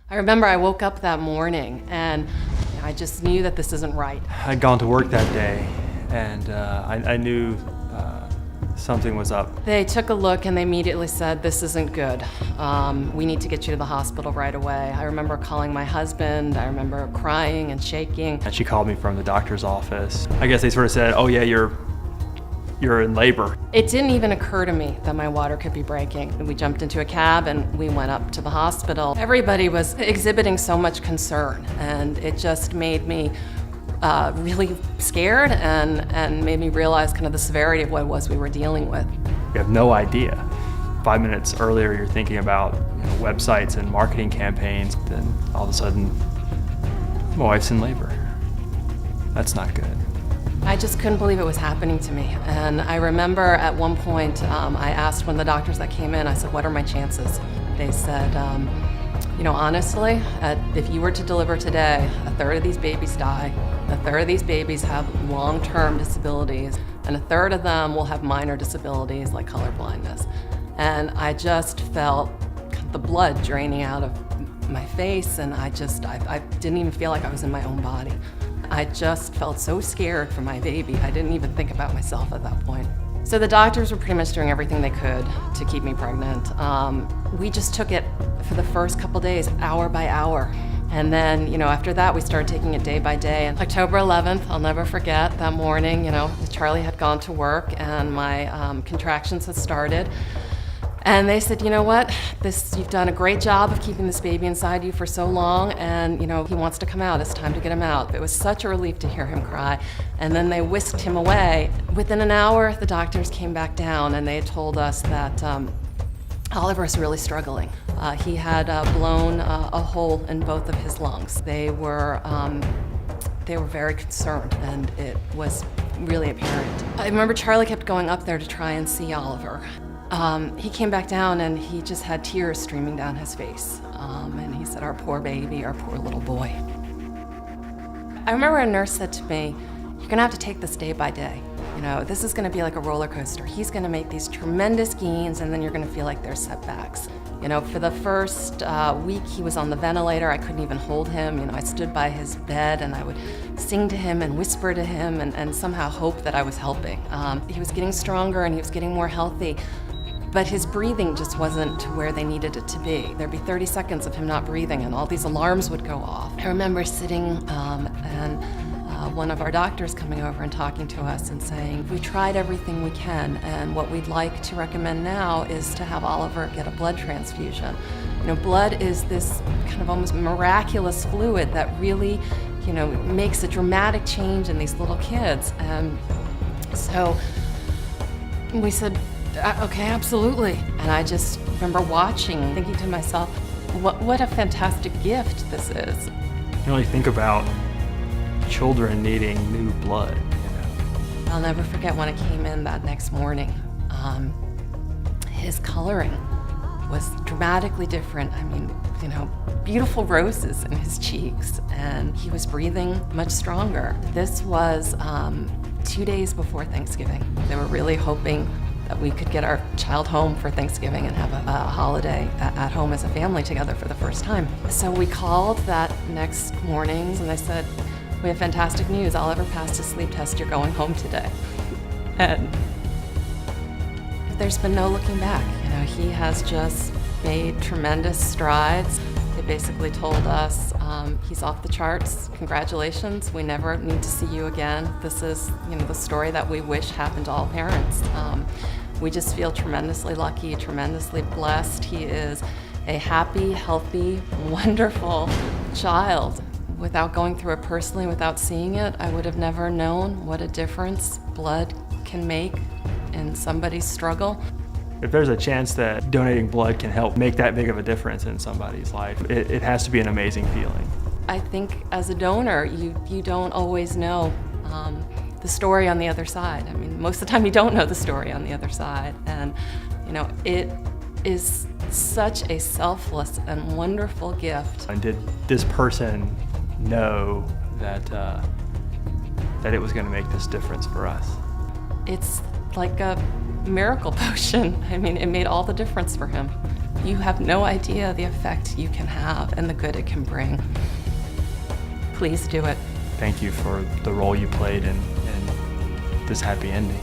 I remember I woke up that morning and I just knew that this isn't right. I'd gone to work that day and I knew something was up. They took a look and they immediately said, "This isn't good. We need to get you to the hospital right away." I remember calling my husband. I remember crying and shaking. And she called me from the doctor's office. I guess they sort of said, "Oh yeah, you're in labor." It didn't even occur to me that my water could be breaking. We jumped into a cab and we went up to the hospital. Everybody was exhibiting so much concern, and it just made me really scared and made me realize kind of the severity of what it was we were dealing with. You have no idea. 5 minutes earlier, you're thinking about websites and marketing campaigns, then all of a sudden, my wife's in labor. That's not good. I just couldn't believe it was happening to me. And I remember at one point, I asked one of the doctors that came in, I said, "What are my chances?" They said, honestly, if you were to deliver today, a third of these babies die, a third of these babies have long-term disabilities, and a third of them will have minor disabilities like color blindness. And I just felt the blood draining out of my face, and I didn't even feel like I was in my own body. I just felt so scared for my baby. I didn't even think about myself at that point. So the doctors were pretty much doing everything they could to keep me pregnant. We just took it for the first couple days, hour by hour. And then, after that, we started taking it day by day. And October 11th, I'll never forget that morning, Charlie had gone to work and my contractions had started. And they said, "You know what, you've done a great job of keeping this baby inside you for so long, and he wants to come out, it's time to get him out." It was such a relief to hear him cry. And then they whisked him away. Within an hour, the doctors came back down and they told us that Oliver is really struggling. He had blown a hole in both of his lungs. They were very concerned, and it was really apparent. I remember Charlie kept going up there to try and see Oliver. He came back down and he just had tears streaming down his face. And he said, "Our poor baby, our poor little boy." I remember a nurse said to me, "You're gonna have to take this day by day. This is gonna be like a roller coaster. He's gonna make these tremendous gains and then you're gonna feel like there's setbacks." For the first week he was on the ventilator, I couldn't even hold him. I stood by his bed and I would sing to him and whisper to him and somehow hope that I was helping. He was getting stronger and he was getting more healthy, but his breathing just wasn't to where they needed it to be. There'd be 30 seconds of him not breathing and all these alarms would go off. I remember sitting and one of our doctors coming over and talking to us and saying, "We tried everything we can, and what we'd like to recommend now is to have Oliver get a blood transfusion." Blood is this kind of almost miraculous fluid that really, makes a dramatic change in these little kids. And so we said, "Okay, absolutely." And I just remember watching, thinking to myself, what a fantastic gift this is. You can only think about children needing new blood. I'll never forget when I came in that next morning. His coloring was dramatically different. Beautiful roses in his cheeks, and he was breathing much stronger. This was 2 days before Thanksgiving. They were really hoping that we could get our child home for Thanksgiving and have a holiday at home as a family together for the first time. So we called that next morning and they said, "We have fantastic news. Oliver passed his sleep test. You're going home today." And there's been no looking back. He has just made tremendous strides. They basically told us, "He's off the charts. Congratulations. We never need to see you again. This is, the story that we wish happened to all parents." We just feel tremendously lucky, tremendously blessed. He is a happy, healthy, wonderful child. Without going through it personally, without seeing it, I would have never known what a difference blood can make in somebody's struggle. If there's a chance that donating blood can help make that big of a difference in somebody's life, it has to be an amazing feeling. I think as a donor, you don't always know the story on the other side. Most of the time you don't know the story on the other side. And, it is such a selfless and wonderful gift. And did this person know that it was going to make this difference for us? It's like a miracle potion. It made all the difference for him. You have no idea the effect you can have and the good it can bring. Please do it. Thank you for the role you played in this happy ending.